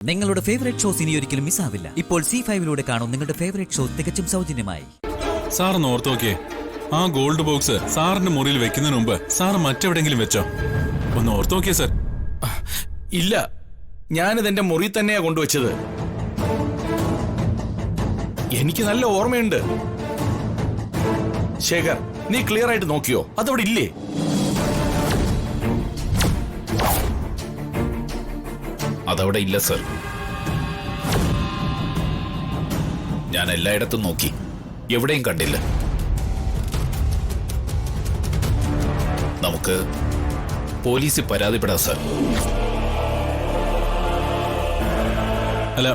നിങ്ങളുടെ favourite shows ഇനി ഒരിക്കലും മിസ്സാവില്ല. ഇപ്പോൾ C5 കാണും നിങ്ങളുടെ ഫേവറേറ്റ് ഷോ തികച്ചും സൗജന്യമായി. സാറൊന്ന് ഓർത്ത് നോക്കിയേ, ആ ഗോൾഡ് ബോക്സ് സാറിന്റെ മുറിയിൽ വെക്കുന്നതിന് മുമ്പ് സാറ് മറ്റെവിടെങ്കിലും വെച്ചോ? ഒന്ന് ഓർത്ത് നോക്കിയേ സാർ. ഇല്ല, ഞാനിത് എന്റെ മുറി തന്നെയാ കൊണ്ടുവച്ചത്. എനിക്ക് നല്ല ഓർമ്മയുണ്ട്. ശേഖർ, നീ ക്ലിയർ ആയിട്ട് നോക്കിയോ? അതവിടെ ഇല്ലേ? അതവിടെ ഇല്ല സർ. ഞാൻ എല്ലായിടത്തും നോക്കി, എവിടെയും കണ്ടില്ല. നമുക്ക് പോലീസിൽ പരാതിപ്പെടാം സർ. അല്ല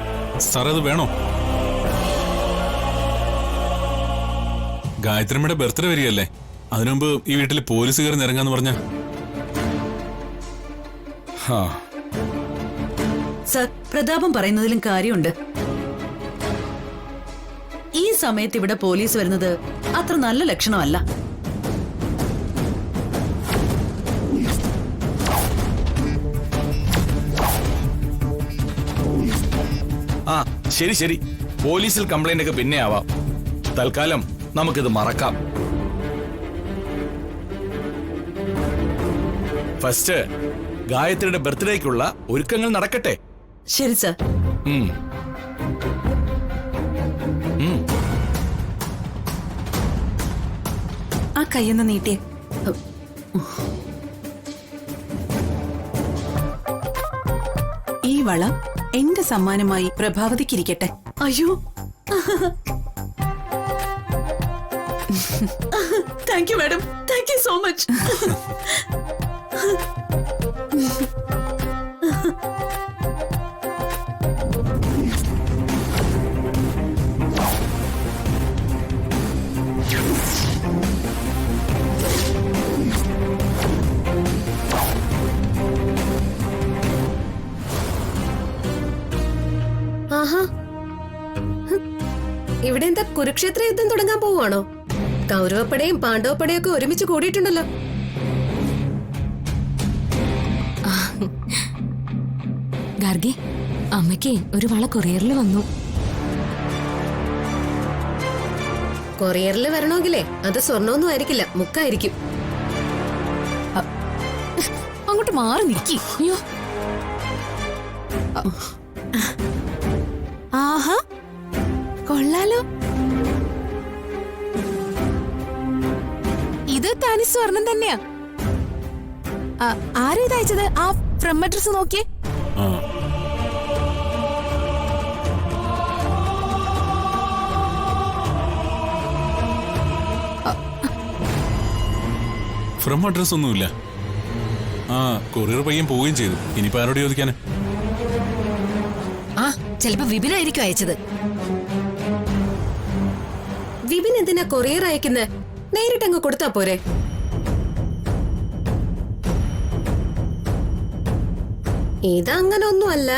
സാർ, അത് വേണോ? ഗായത്രിയമ്മയുടെ ബർത്ത്ഡേ വരികയല്ലേ, അതിനുമുമ്പ് ഈ വീട്ടിൽ പോലീസുകാർ ഇറങ്ങാന്ന് പറഞ്ഞ. സർ, പ്രതാപം പറയുന്നതിലും കാര്യമുണ്ട്. ഈ സമയത്ത് ഇവിടെ പോലീസ് വരുന്നത് അത്ര നല്ല ലക്ഷണമല്ല. ആ ശരി ശരി, പോലീസിൽ കംപ്ലൈന്റ് ഒക്കെ പിന്നെ ആവാം. തൽക്കാലം നമുക്കിത് മറക്കാം. ഫസ്റ്റ് ഗായത്രിയുടെ ബർത്ത്ഡേക്കുള്ള ഒരുക്കങ്ങൾ നടക്കട്ടെ. ശരി സർ. ആ കയ്യൊന്ന് നീട്ടിയേ. ഈ വള എന്റെ സമ്മാനമായി പ്രഭാവതിക്കിരിക്കട്ടെ. അയ്യോ, thank you madam, thank you so much. ആഹാ, ഇവിടെ എന്താ കുരുക്ഷേത്ര യുദ്ധം തുടങ്ങാൻ പോവാണോ? കൗരവപ്പടയും പാണ്ഡവപ്പടയും ഒക്കെ ഒരുമിച്ച് കൂടിയിട്ടുണ്ടല്ലോ. ഗാർഗി, അമ്മയ്ക്ക് ഒരു വള കൊറിയറിൽ വന്നു. കൊറിയറിൽ വരണമെങ്കിലേ അത് സ്വർണ്ണമൊന്നും ആയിരിക്കില്ല, മുക്കായിരിക്കും. അങ്ങോട്ട് മാറി നിൽക്കി. അയ്യോ, ആഹാ, കൊള്ളാലോ. ഇത് തനി സ്വർണം തന്നെയാ. ആരാ ഇത് അയച്ചത്? ആ ഫ്രം അഡ്രസ് നോക്കിയേ. ഫ്രം അഡ്രസ് ഒന്നുമില്ല. ആ കൊറിയർ പയ്യൻ പോവുകയും ചെയ്തു. ഇനിയിപ്പോ ആരോട് ചോദിക്കാന്? ആ, ചിലപ്പോ വിപിനായിരിക്കും അയച്ചത്. വിപിൻ എന്തിനാ കൊറിയർ അയക്കുന്നത്? നേരിട്ടങ്ങ് കൊടുത്താ പോരെ. ഇതങ്ങനെ ഒന്നുമല്ല.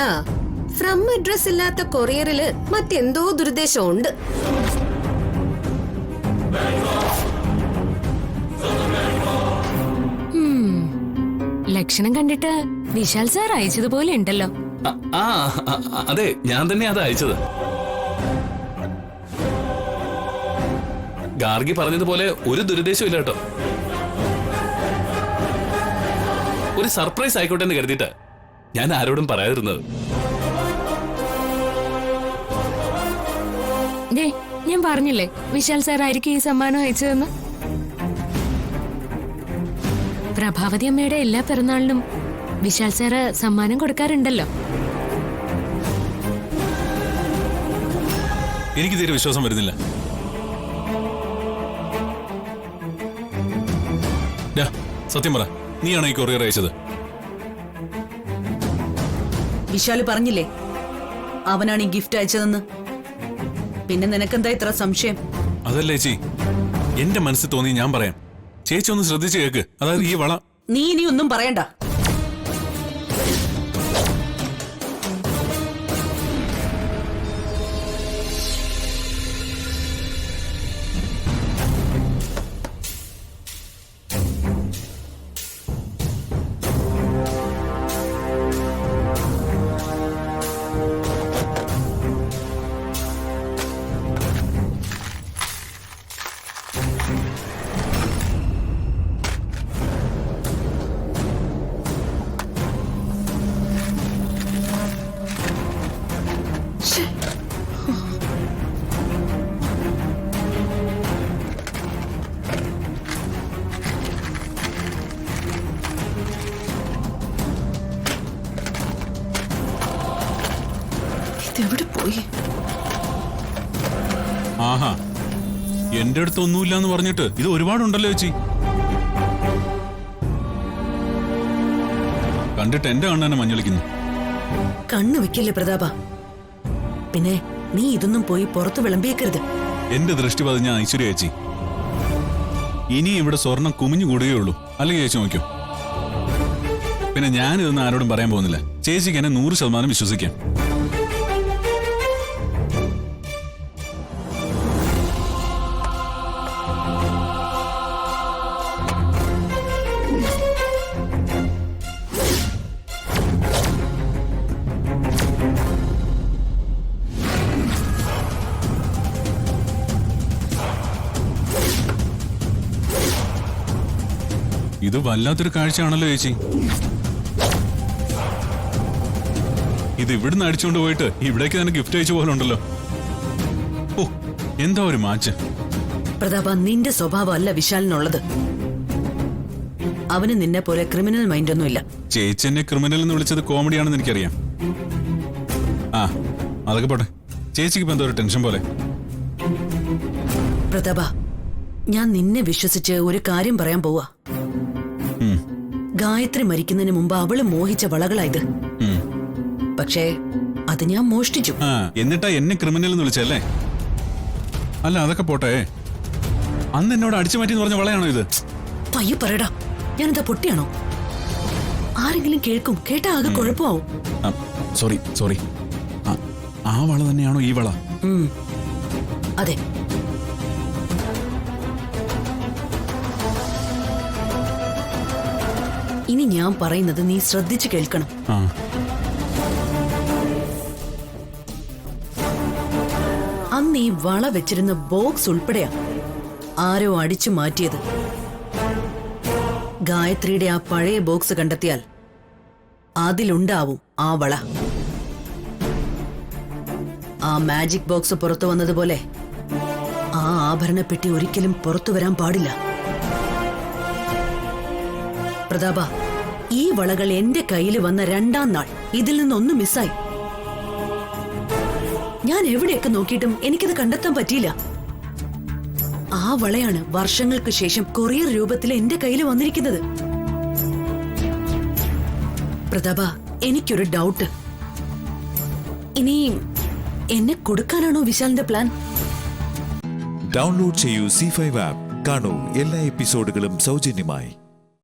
ഫ്രം അഡ്രസ് ഇല്ലാത്ത കൊറിയറില് മറ്റെന്തോ ദുരുദ്ദേശമുണ്ട്. ലക്ഷണം കണ്ടിട്ട് വിശാൽ സാർ അയച്ചതുപോലെ ഉണ്ടല്ലോ. അതെ, ഞാൻ തന്നെ അത് അയച്ചത്. ഗാർഗി പറഞ്ഞതുപോലെ ഒരു ദുരുദ്ദേശവും ഇല്ല കേട്ടോ. ഒരു സർപ്രൈസ് ആയിക്കോട്ടെ എന്ന് കരുതിയിട്ട് ഞാൻ ആരോടും പറയാതിരുന്നത്. ഞാൻ പറഞ്ഞില്ലേ വിശാൽ സാർ ആയിരിക്കും ഈ സമ്മാനം അയച്ചതെന്ന്. പ്രഭാവതി അമ്മയുടെ എല്ലാ പിറന്നാളിനും വിശാൽ സാറ് സമ്മാനം കൊടുക്കാറുണ്ടല്ലോ. എനിക്ക് തീരെ വിശ്വാസം വരുന്നില്ല. സത്യം പറ, നീയാണോ ഈ കൊറിയർ അയച്ചത്? വിശാല് പറഞ്ഞില്ലേ അവനാണ് ഈ ഗിഫ്റ്റ് അയച്ചതെന്ന്. പിന്നെ നിനക്കെന്താ ഇത്ര സംശയം? അതല്ലേ ചേച്ചി, എന്റെ മനസ്സിൽ തോന്നി ഞാൻ പറയാം. ചേച്ചി ഒന്ന് ശ്രദ്ധിച്ചു കേക്ക്. അതായത് ഈ വള. നീ ഇനി ഒന്നും പറയണ്ട. ഇതെവിടെ പോയി? ആഹാ, എന്റെ അടുത്ത് ഒന്നുമില്ല എന്ന് പറഞ്ഞിട്ട് ഇത് ഒരുപാടുണ്ടല്ലോ ചേച്ചി. കണ്ടിട്ട് എന്റെ കണ്ണ് തന്നെ മഞ്ഞളിക്കുന്നു. കണ്ണു വെക്കല്ലേ പ്രതാപ. പിന്നെ നീ ഇതൊന്നും പോയി പുറത്ത് വിളമ്പിയേക്കരുത്. എന്റെ ദൃഷ്ടി പതിഞ്ഞ ഐശ്വര്യ ചേച്ചി, ഇനി ഇവിടെ സ്വർണം കുമിഞ്ഞു കൂടുകയുള്ളൂ. അല്ലെങ്കിൽ ചേച്ചി നോക്കൂ. പിന്നെ ഞാനിതൊന്നും ആരോടും പറയാൻ പോകുന്നില്ല. ചേച്ചിക്ക് എന്നെ 100% വിശ്വസിക്കാം. ഇത് വല്ലാത്തൊരു കാഴ്ചയാണല്ലോ ചേച്ചി. ഇത് ഇവിടുന്ന് അടിച്ചുകൊണ്ട് പോയിട്ട് ഇവിടേക്ക് തന്നെ ഗിഫ്റ്റ് അയച്ച പോലെ ഉണ്ടല്ലോ. ഓ, എന്താ ഒരു മാച്ച്. പ്രതാപ, നിന്റെ സ്വഭാവം അല്ല വിശാലിനുള്ളത്. അവന് നിന്നെ പോലെ ക്രിമിനൽ മൈൻഡ് ഒന്നുമില്ല. ചേച്ചി എന്നെ ക്രിമിനൽ എന്ന് വിളിച്ചത് കോമഡിയാണെന്ന് എനിക്കറിയാം. ആ, അതൊക്കെ പോട്ടെ. ചേച്ചിക്ക് ഇപ്പൊ എന്തോ ഒരു ടെൻഷൻ പോലെ. പ്രതാപ, ഞാൻ നിന്നെ വിശ്വസിച്ച് ഒരു കാര്യം പറയാൻ പോവാ. ഗായത്രി മരിക്കുന്നതിന് മുമ്പ് അവള് മോഹിച്ച വളകളായത്. പക്ഷേ അത് ഞാൻ മോഷ്ടിച്ചു. എന്നിട്ടാ എന്നെ ക്രിമിനൽ എന്ന് വിളിച്ചല്ലേ? അല്ല, അതൊക്കെ പോട്ടെ. അന്ന് എന്നോട് അടിച്ചു മാറ്റി എന്ന് പറഞ്ഞ വളയാണോ ഇത്? പയ്യ പറയടാ, ഞാനെന്താ പൊട്ടിയാണോ? ആരെങ്കിലും കേൾക്കും. കേട്ടാ ആകെ കുഴപ്പമാവും. സോറി. ആ വള തന്നെയാണോ ഈ വള? അതെ. ഇനി ഞാൻ പറയുന്നത് നീ ശ്രദ്ധിച്ചു കേൾക്കണം. അന്ന് ഈ വള വെച്ചിരുന്ന ബോക്സ് ഉൾപ്പെടെയാ ആരോ അടിച്ചു മാറ്റിയത്. ഗായത്രിയുടെ ആ പഴയ ബോക്സ് കണ്ടെത്തിയാൽ അതിലുണ്ടാവും ആ വള. ആ മാജിക് ബോക്സ് പുറത്തു വന്നതുപോലെ ആ ആഭരണപ്പെട്ടി ഒരിക്കലും പുറത്തു വരാൻ പാടില്ല. പ്രതാപ, ഈ വളകൾ എന്റെ കയ്യിൽ വന്ന 2-ാം നാൾ ഇതിൽ നിന്നൊന്ന് മിസ്സായി. ഞാൻ എവിടെയൊക്കെ നോക്കിയിട്ടും എനിക്കിത് കണ്ടെത്താൻ പറ്റിയില്ല. ആ വളയാണ് വർഷങ്ങൾക്ക് ശേഷം കൊറിയർ രൂപത്തിൽ എന്റെ കയ്യിൽ വന്നിരിക്കുന്നത്. പ്രതാപ, എനിക്കൊരു ഡൗട്ട്. ഇനി എന്നെ കൊടുക്കാനാണോ വിശാലിന്റെ പ്ലാൻ? ഡൗൺലോഡ് ചെയ്യൂ C5 ആപ്പ്. കാണൂ എല്ലാ എപ്പിസോഡുകളും സൗജന്യമായി.